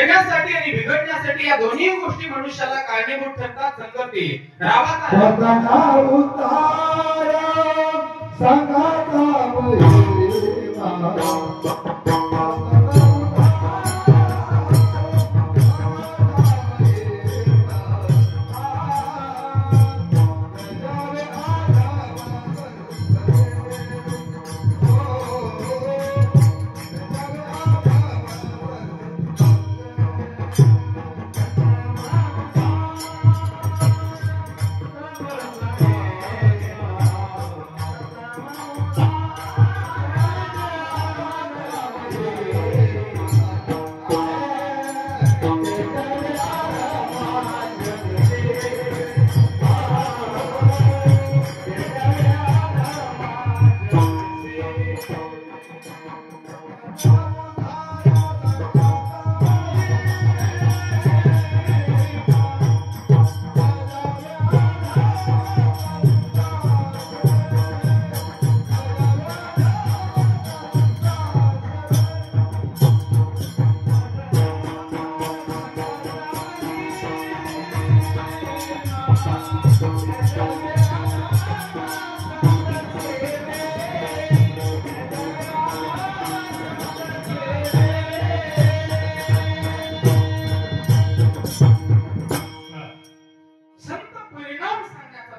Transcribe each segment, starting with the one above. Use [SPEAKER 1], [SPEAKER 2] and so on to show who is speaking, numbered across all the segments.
[SPEAKER 1] घडण्यासाठी आणि बिघडण्यासाठी या दोन्ही गोष्टी मनुष्याला कारणीभूत ठरतात. संगती रावाचा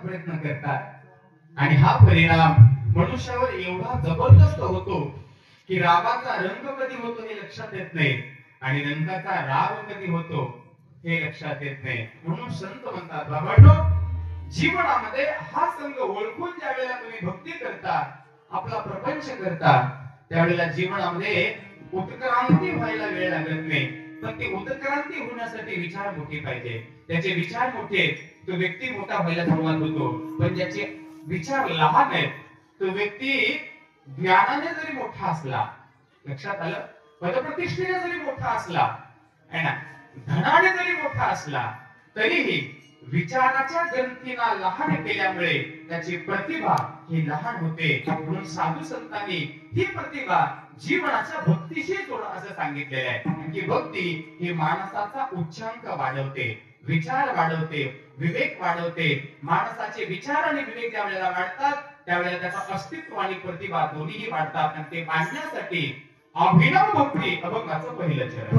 [SPEAKER 1] प्रयत्न करतात आणि हा परिणाम मनुष्यावर एवढा जबरदस्त होतो की रागाचा रंग कधी होतो हे लक्षात येत नाही आणि रंगाचा राग कधी होतो हे लक्षात येत नाही. म्हणून संत म्हणतात बाबांनो, जीवनामध्ये हा संग ओळखून ज्या वेळेला तुम्ही भक्ती करता, आपला प्रपंच करता, त्यावेळेला जीवनामध्ये उत्क्रांती व्हायला वेळ लागत नाही. पण ती उत्क्रांती होण्यासाठी विचार मोठे पाहिजे. त्याचे विचार मोठे, तो व्यक्ती मोठा व्हायला सुरुवात होतो. पण ज्याचे विचार लहान आहेत, तो व्यक्ती ज्ञानाने जरी मोठा असला, लक्षात आलं, पदप्रतिष्ठेने जरी मोठा असला है ना, धनाने जरी मोठा असला, तरीही विचाराच्या ग्रंथींना लहान केल्यामुळे त्याची प्रतिभा ही लहान होते. म्हणून साधू संतांनी ही प्रतिभा जीवनाच्या भक्तीशी जोडा असं सांगितलेलं आहे की भक्ती ही माणसाचा उच्चांक वाढवते, विचार वाढवते, विवेक वाढवते. माणसाचे विचार आणि विवेक ज्या वेळेला वाढतात त्यावेळेला त्याचा अस्तित्व आणि प्रतिभा दोन्हीही वाढतात. आणि ते वाढण्यासाठी अभिनव भक्ती अभंगाचं पहिलं चरण.